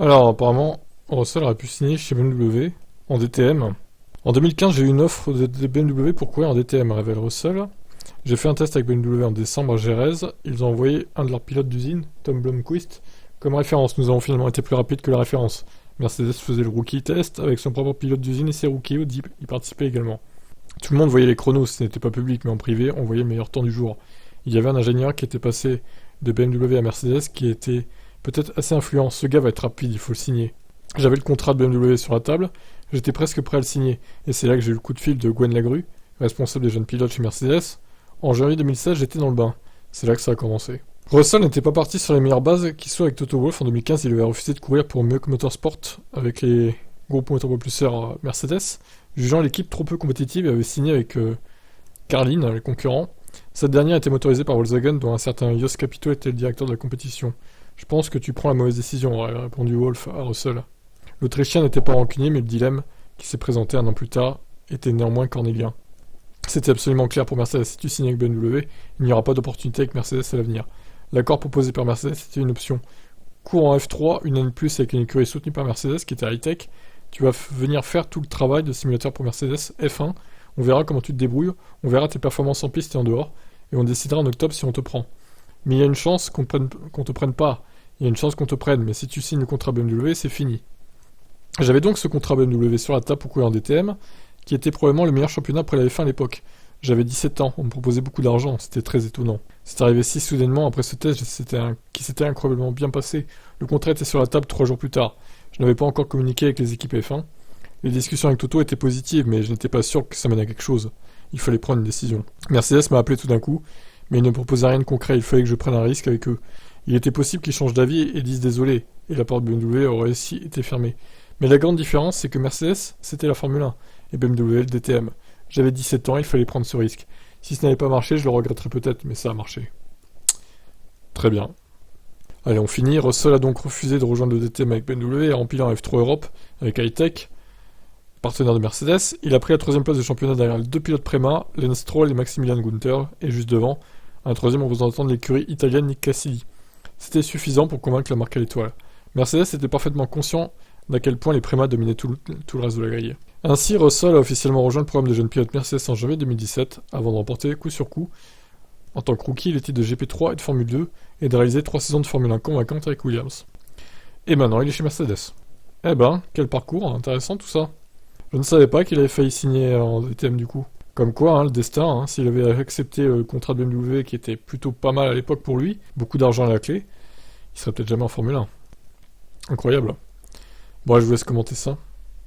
Alors, apparemment, Russell aurait pu signer chez BMW en DTM. En 2015, j'ai eu une offre de BMW pour courir en DTM, révèle Russell. J'ai fait un test avec BMW en décembre à Jerez. Ils ont envoyé un de leurs pilotes d'usine, Tom Blomqvist, comme référence. Nous avons finalement été plus rapides que la référence. Mercedes faisait le rookie test avec son propre pilote d'usine et ses rookies Audi y participaient également. Tout le monde voyait les chronos, ce n'était pas public, mais en privé, on voyait le meilleur temps du jour. Il y avait un ingénieur qui était passé de BMW à Mercedes qui était peut-être assez influent. Ce gars va être rapide, il faut le signer. J'avais le contrat de BMW sur la table, j'étais presque prêt à le signer, et c'est là que j'ai eu le coup de fil de Gwen Lagrue, responsable des jeunes pilotes chez Mercedes. En janvier 2016, j'étais dans le bain. C'est là que ça a commencé. Russell n'était pas parti sur les meilleures bases qui soient avec Toto Wolff. En 2015, il avait refusé de courir pour Muck Motorsport avec les groupes motopropulseurs Mercedes, jugeant l'équipe trop peu compétitive et avait signé avec Carlin, les concurrents. Cette dernière était motorisée par Volkswagen, dont un certain Jos Capito était le directeur de la compétition. Je pense que tu prends la mauvaise décision, aurait répondu Wolff à Russell. L'Autrichien n'était pas rancunier, mais le dilemme qui s'est présenté un an plus tard était néanmoins cornélien. C'était absolument clair pour Mercedes, si tu signes avec BMW, il n'y aura pas d'opportunité avec Mercedes à l'avenir. L'accord proposé par Mercedes était une option. Cours en F3, une année de plus avec une écurie soutenue par Mercedes qui était high-tech. Tu vas venir faire tout le travail de simulateur pour Mercedes F1. On verra comment tu te débrouilles, on verra tes performances en piste et en dehors, et on décidera en octobre si on te prend. Mais il y a une chance qu'on te prenne pas. Il y a une chance qu'on te prenne, mais si tu signes le contrat BMW, c'est fini. J'avais donc ce contrat BMW sur la table pour courir en DTM, qui était probablement le meilleur championnat après la F1 à l'époque. J'avais 17 ans, on me proposait beaucoup d'argent, c'était très étonnant. C'est arrivé si soudainement après ce test qui s'était incroyablement bien passé. Le contrat était sur la table 3 jours plus tard. Je n'avais pas encore communiqué avec les équipes F1. Les discussions avec Toto étaient positives, mais je n'étais pas sûr que ça mène à quelque chose. Il fallait prendre une décision. Mercedes m'a appelé tout d'un coup, mais il ne proposait rien de concret, il fallait que je prenne un risque avec eux. Il était possible qu'ils changent d'avis et disent désolé, et la porte BMW aurait aussi été fermée. Mais la grande différence, c'est que Mercedes, c'était la Formule 1, et BMW le DTM. J'avais 17 ans, il fallait prendre ce risque. Si ce n'avait pas marché, je le regretterais peut-être, mais ça a marché. Très bien. Allez, on finit. Russell a donc refusé de rejoindre le DTM avec BMW et rempli en F3 Europe avec Hightech, partenaire de Mercedes. Il a pris la 3ème place du championnat derrière les deux pilotes Prema, Lance Stroll et Maximilian Günther, et juste devant, un 3ème représentant de l'écurie italienne Nick Cassidy. C'était suffisant pour convaincre la marque à l'étoile. Mercedes était parfaitement conscient d'à quel point les Prema dominaient tout le reste de la grille. Ainsi, Russell a officiellement rejoint le programme de jeunes pilotes Mercedes en janvier 2017, avant de remporter coup sur coup, en tant que rookie, les titres de GP3 et de Formule 2, et de réaliser 3 saisons de Formule 1 convaincantes avec Williams. Et maintenant, il est chez Mercedes. Eh ben, quel parcours, intéressant tout ça. Je ne savais pas qu'il avait failli signer en DTM du coup. Comme quoi, le destin, s'il avait accepté le contrat de BMW qui était plutôt pas mal à l'époque pour lui, beaucoup d'argent à la clé, il serait peut-être jamais en Formule 1. Incroyable. Bon, je vous laisse commenter ça.